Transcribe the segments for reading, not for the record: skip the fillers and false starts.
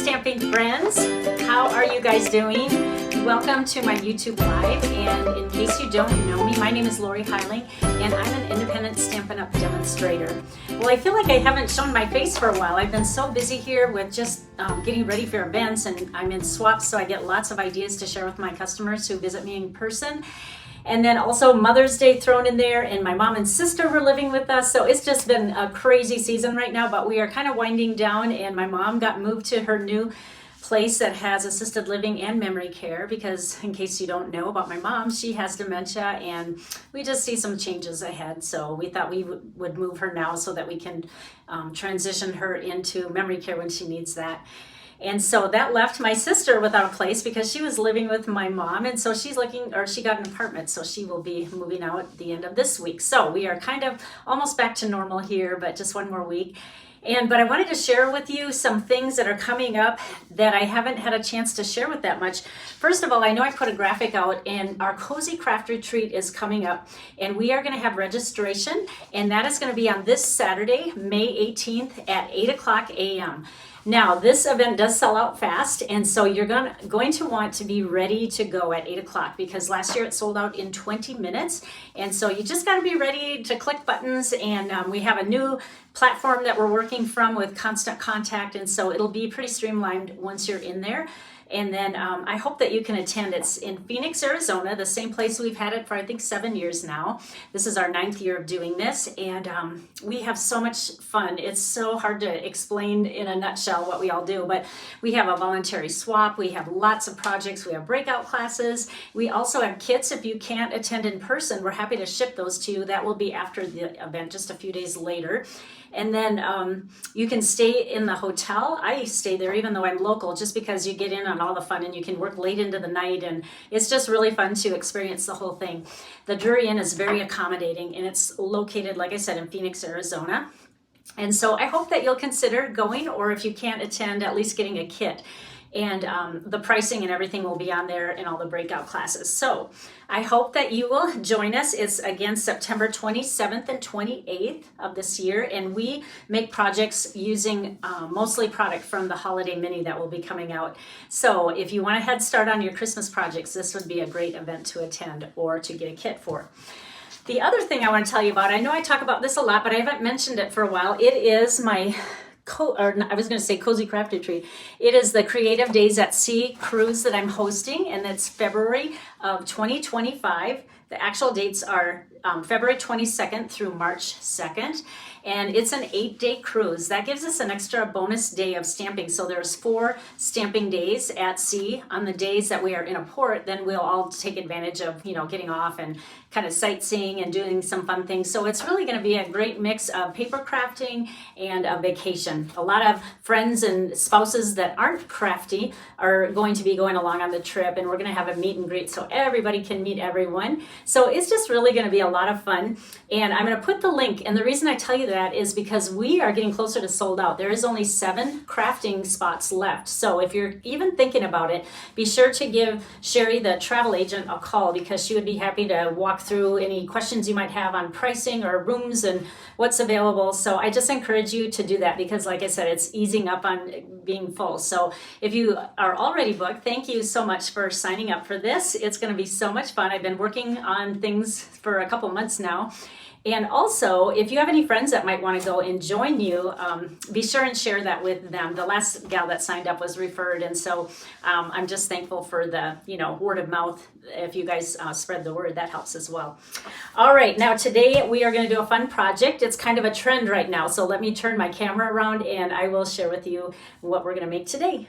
stamping friends. How are you guys doing? Welcome to my YouTube Live, and in case you don't know me, my name is Lorri Heiling, and I'm an independent Stampin' Up! Demonstrator. Well, I feel like I haven't shown my face for a while. I've been so busy here with just getting ready for events, and I'm in swaps, so I get lots of ideas to share with my customers who visit me in person. And then also Mother's Day thrown in there, and my mom and sister were living with us. So it's just been a crazy season right now, but we are kind of winding down, and my mom got moved to her new place that has assisted living and memory care, because in case you don't know about my mom, she has dementia and we just see some changes ahead. So we thought we would move her now so that we can transition her into memory care when she needs that. And so that left my sister without a place because she was living with my mom. And so she's looking, or she got an apartment, so she will be moving out at the end of this week. So we are kind of almost back to normal here, but just one more week. But I wanted to share with you some things that are coming up that I haven't had a chance to share with that much. First of all, I know I put a graphic out, and our Cozy Craft Retreat is coming up, and we are going to have registration, and that is going to be on this Saturday, May 18th at 8 o'clock a.m. Now, this event does sell out fast, and so you're going to want to be ready to go at 8 o'clock, because last year it sold out in 20 minutes. And so you just got to be ready to click buttons, and we have a new platform that we're working from with Constant Contact, and so it'll be pretty streamlined once you're in there. And then I hope that you can attend. It's in Phoenix, Arizona, the same place we've had it for, I think, 7 years now. This is our 9th year of doing this, and we have so much fun. It's so hard to explain in a nutshell what we all do, but we have a voluntary swap. We have lots of projects. We have breakout classes. We also have kits. If you can't attend in person, we're happy to ship those to you. That will be after the event, just a few days later. And then you can stay in the hotel. I stay there even though I'm local, just because you get in on all the fun and you can work late into the night, and it's just really fun to experience the whole thing. The Drury Inn is very accommodating, and it's located, like I said, in Phoenix, Arizona. And so I hope that you'll consider going, or if you can't attend, at least getting a kit. And the pricing and everything will be on there in all the breakout classes. So I hope that you will join us. It's again September 27th and 28th of this year. And we make projects using mostly product from the Holiday Mini that will be coming out. So if you want a head start on your Christmas projects, this would be a great event to attend or to get a kit for. The other thing I want to tell you about, I know I talk about this a lot, but I haven't mentioned it for a while. It is my Cozy Craft Retreat. It is the Creative Days at Sea cruise that I'm hosting, and it's February of 2025. The actual dates are February 22nd through March 2nd, and it's an 8-day cruise. That gives us an extra bonus day of stamping. So there's 4 stamping days at sea. On the days that we are in a port, then we'll all take advantage of, getting off and kind of sightseeing and doing some fun things. So it's really going to be a great mix of paper crafting and a vacation. A lot of friends and spouses that aren't crafty are going to be going along on the trip, and we're going to have a meet and greet so everybody can meet everyone. So it's just really going to be a lot of fun, and I'm going to put the link. And the reason I tell you that is because we are getting closer to sold out. There is only 7 crafting spots left. So if you're even thinking about it, be sure to give Sherry, the travel agent, a call, because she would be happy to walk through any questions you might have on pricing or rooms and what's available. So I just encourage you to do that, because like I said, it's easing up on being full. So if you are already booked, thank you so much for signing up for this. It's going to be so much fun. I've been working on things for a couple months now. And also, if you have any friends that might want to go and join you, be sure and share that with them. The last gal that signed up was referred, and so I'm just thankful for the word of mouth. If you guys spread the word, that helps as well. All right, now today we are going to do a fun project. It's kind of a trend right now, so let me turn my camera around and I will share with you what we're going to make today.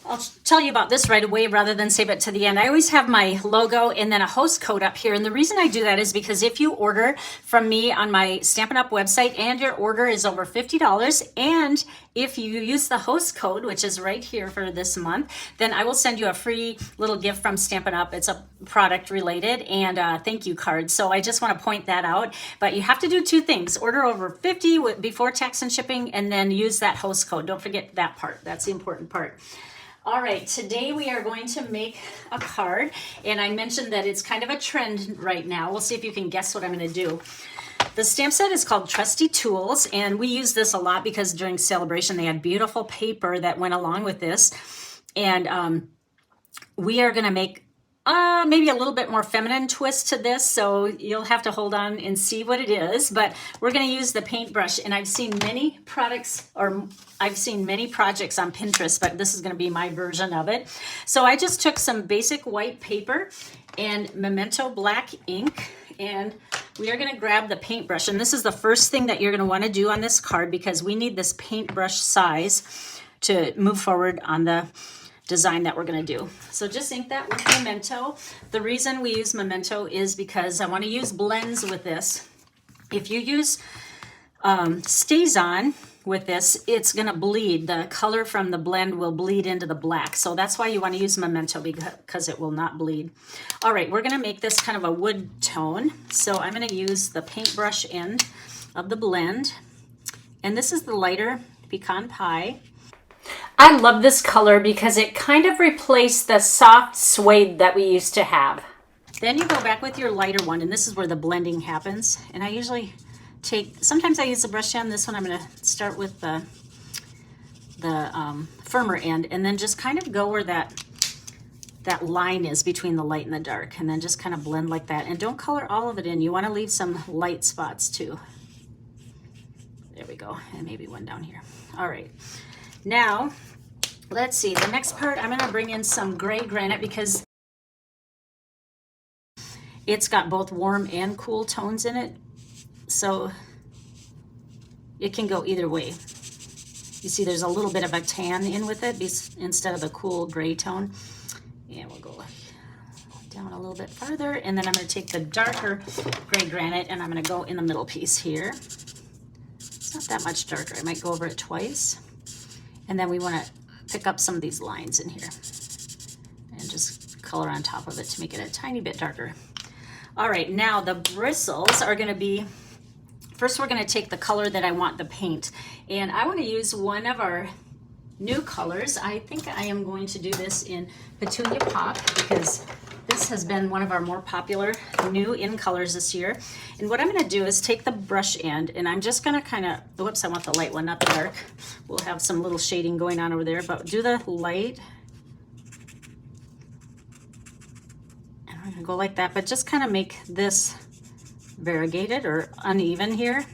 I'll tell you about this right away rather than save it to the end. I always have my logo and then a host code up here. And the reason I do that is because if you order from me on my Stampin' Up! Website and your order is over $50, and if you use the host code, which is right here for this month, then I will send you a free little gift from Stampin' Up! It's a product related and a thank you card. So I just want to point that out. But you have to do 2 things. Order over 50 before tax and shipping, and then use that host code. Don't forget that part. That's the important part. All right, today we are going to make a card, and I mentioned that it's kind of a trend right now. We'll see if you can guess what I'm going to do. The stamp set is called Trusty Tools, and we use this a lot because during celebration they had beautiful paper that went along with this. And we are going to make maybe a little bit more feminine twist to this, so you'll have to hold on and see what it is. But we're going to use the paintbrush, and I've seen many projects on Pinterest, but this is going to be my version of it. So I just took some basic white paper and Memento black ink, and we are going to grab the paintbrush. And this is the first thing that you're going to want to do on this card, because we need this paintbrush size to move forward on the design that we're going to do. So just ink that with Memento. The reason we use Memento is because I want to use blends with this. If you use Stays On with this, it's going to bleed. The color from the blend will bleed into the black. So that's why you want to use Memento, because it will not bleed. All right, we're going to make this kind of a wood tone. So I'm going to use the paintbrush end of the blend. And this is the lighter Pecan Pie. I love this color because it kind of replaced the soft suede that we used to have. Then you go back with your lighter one, and this is where the blending happens. And I usually sometimes I use the brush end. This one I'm going to start with the firmer end, and then just kind of go where that line is between the light and the dark, and then just kind of blend like that. And don't color all of it in. You want to leave some light spots too. There we go, and maybe one down here. All right. Now, let's see, the next part, I'm going to bring in some gray granite because it's got both warm and cool tones in it. So it can go either way. You see there's a little bit of a tan in with it instead of the cool gray tone. And we'll go down a little bit farther, and then I'm going to take the darker gray granite and I'm going to go in the middle piece here. It's not that much darker. I might go over it twice. And then we want to pick up some of these lines in here and just color on top of it to make it a tiny bit darker. All right, now the bristles are going to be, first we're going to take the color that I want the paint. And I want to use one of our new colors. I think I am going to do this in Petunia Pop because this has been one of our more popular new in colors this year. And what I'm going to do is take the brush end, and I'm just going to kind of, whoops, I want the light one, not the dark. We'll have some little shading going on over there, but do the light. And we're going to go like that, but just kind of make this variegated or uneven here.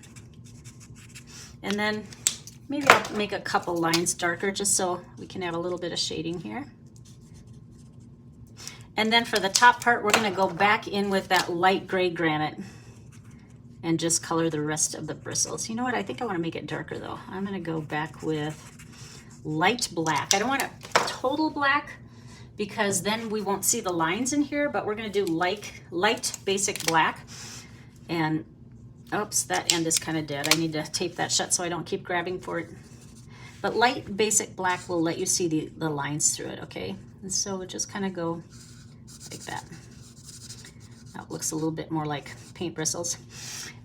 And then maybe I'll make a couple lines darker just so we can have a little bit of shading here. And then for the top part, we're going to go back in with that light gray granite and just color the rest of the bristles. You know what? I think I want to make it darker though. I'm going to go back with light black. I don't want a total black because then we won't see the lines in here, but we're going to do light basic black. And oops, that end is kind of dead. I need to tape that shut so I don't keep grabbing for it. But light basic black will let you see the lines through it, okay? And so we'll just kind of go like that. Now it looks a little bit more like paint bristles.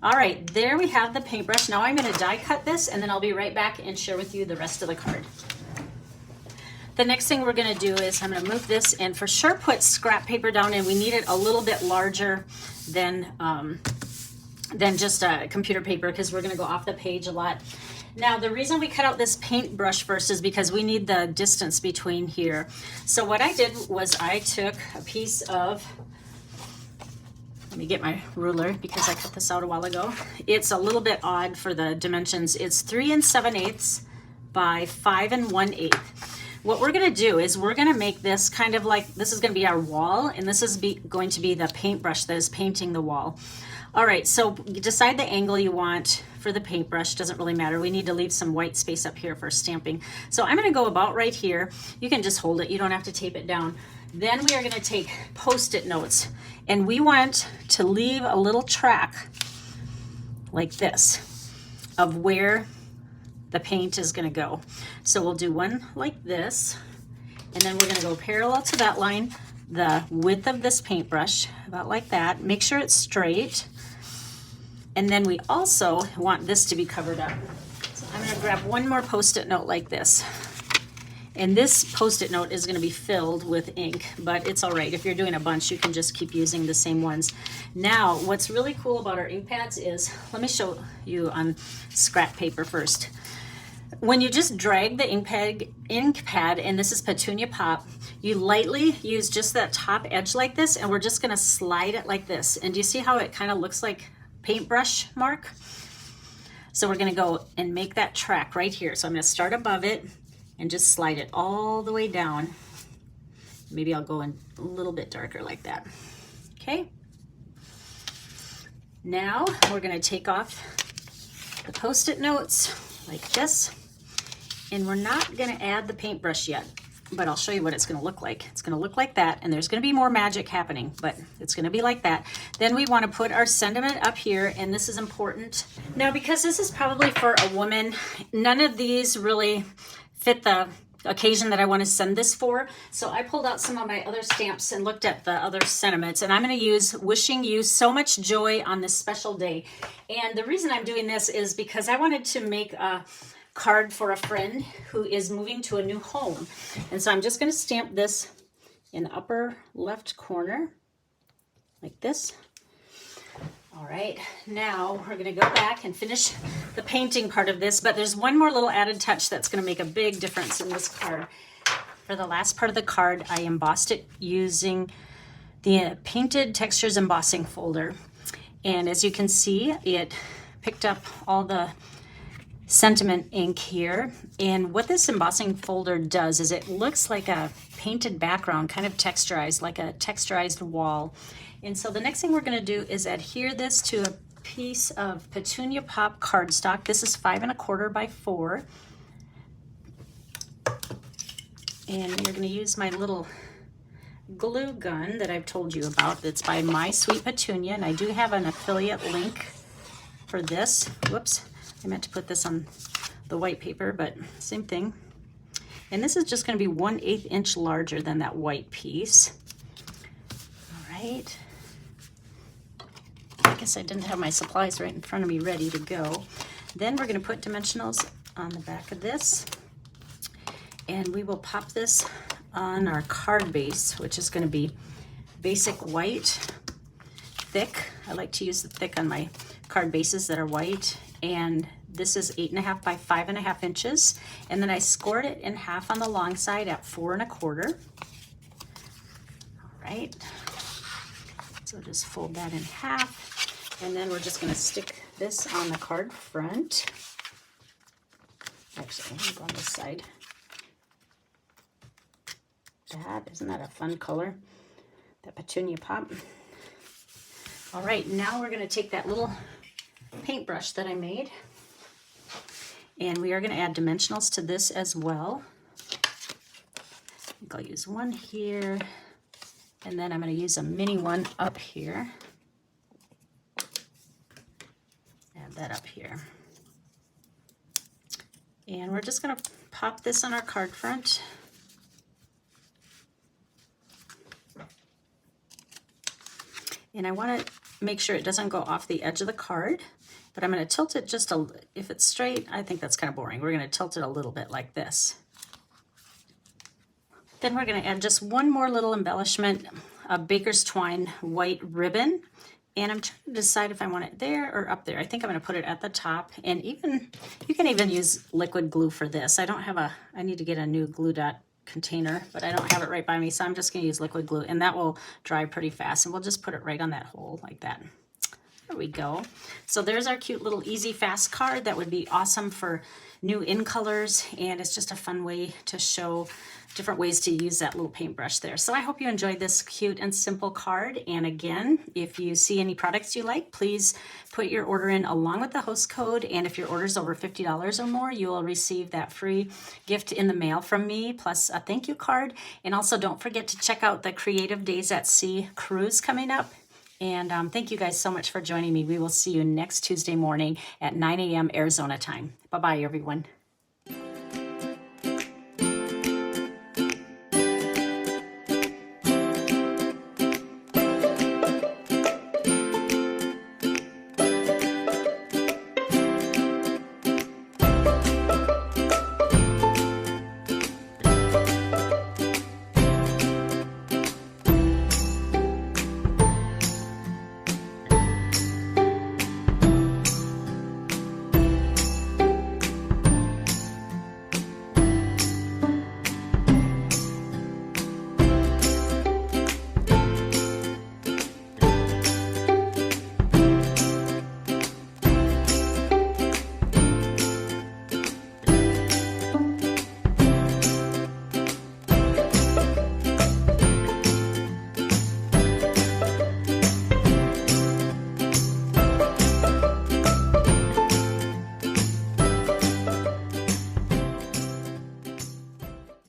All right, there we have the paintbrush. Now I'm going to die cut this, and then I'll be right back and share with you the rest of the card. The next thing we're going to do is I'm going to move this and for sure put scrap paper down, and we need it a little bit larger than just computer paper because we're going to go off the page a lot. Now the reason we cut out this paintbrush first is because we need the distance between here. So what I did was I took a piece of, let me get my ruler because I cut this out a while ago. It's a little bit odd for the dimensions. It's 3 7/8 by 5 1/8. What we're going to do is we're going to make this kind of like, this is going to be our wall, and this is going to be the paintbrush that is painting the wall. All right, so you decide the angle you want for the paintbrush. Doesn't really matter. We need to leave some white space up here for stamping. So I'm going to go about right here. You can just hold it. You don't have to tape it down. Then we are going to take Post-it notes, and we want to leave a little track like this of where the paint is going to go. So we'll do one like this, and then we're going to go parallel to that line, the width of this paintbrush, about like that. Make sure it's straight. And then we also want this to be covered up. So I'm going to grab one more Post-it note like this. And this Post-it note is going to be filled with ink, but it's all right. If you're doing a bunch, you can just keep using the same ones. Now, what's really cool about our ink pads is, let me show you on scrap paper first. When you just drag the ink pad, and this is Petunia Pop, you lightly use just that top edge like this, and we're just going to slide it like this. And do you see how it kind of looks like paintbrush mark? So we're going to go and make that track right here. So I'm going to start above it and just slide it all the way down. Maybe I'll go in a little bit darker like that. Okay. Now we're going to take off the Post-it notes like this. And we're not going to add the paintbrush yet, but I'll show you what it's going to look like. It's going to look like that, and there's going to be more magic happening, but it's going to be like that. Then we want to put our sentiment up here, and this is important. Now, because this is probably for a woman, none of these really fit the occasion that I want to send this for. So I pulled out some of my other stamps and looked at the other sentiments, and I'm going to use wishing you so much joy on this special day. And the reason I'm doing this is because I wanted to make a card for a friend who is moving to a new home. And so I'm just going to stamp this in the upper left corner like this. All right, now we're going to go back and finish the painting part of this, but there's one more little added touch that's going to make a big difference in this card. For the last part of the card, I embossed it using the Painted Textures embossing folder. And as you can see, it picked up all the sentiment ink here, and what this embossing folder does is it looks like a painted background, kind of texturized, like a texturized wall. And so the next thing we're going to do is adhere this to a piece of Petunia Pop cardstock. This is 5 1/4 by 4, and you're going to use my little glue gun that I've told you about. That's by My Sweet Petunia, and I do have an affiliate link for this. Whoops, I meant to put this on the white paper, but same thing. And this is just going to be 1/8 inch larger than that white piece. All right. I guess I didn't have my supplies right in front of me ready to go. Then we're going to put dimensionals on the back of this. And we will pop this on our card base, which is going to be basic white, thick. I like to use the thick on my card bases that are white. And this is 8 1/2 by 5 1/2 inches. And then I scored it in half on the long side at 4 1/4. All right. So just fold that in half. And then we're just going to stick this on the card front. Actually, I'm going to go on this side. Isn't that a fun color? That Petunia Pop. All right, now we're going to take that little paintbrush that I made, and we are going to add dimensionals to this as well. I think I'll use one here, and then I'm going to use a mini one up here. Add that up here. And we're just going to pop this on our card front. And I want to make sure it doesn't go off the edge of the card, but I'm going to tilt it just a, if it's straight, I think that's kind of boring. We're going to tilt it a little bit like this. Then we're going to add just one more little embellishment, a baker's twine white ribbon. And I'm trying to decide if I want it there or up there. I think I'm going to put it at the top. And even, you can even use liquid glue for this. I don't have a, I need to get a new glue dot container, but I don't have it right by me, so I'm just going to use liquid glue, and that will dry pretty fast, and we'll just put it right on that hole like that. There we go. So there's our cute little easy fast card that would be awesome for new in colors, and it's just a fun way to show different ways to use that little paintbrush there. So I hope you enjoyed this cute and simple card. And again, if you see any products you like, please put your order in along with the host code. And if your order is over $50 or more, you will receive that free gift in the mail from me, plus a thank you card. And also don't forget to check out the Creative Days at Sea cruise coming up. And thank you guys so much for joining me. We will see you next Tuesday morning at 9 a.m. Arizona time. Bye-bye, everyone.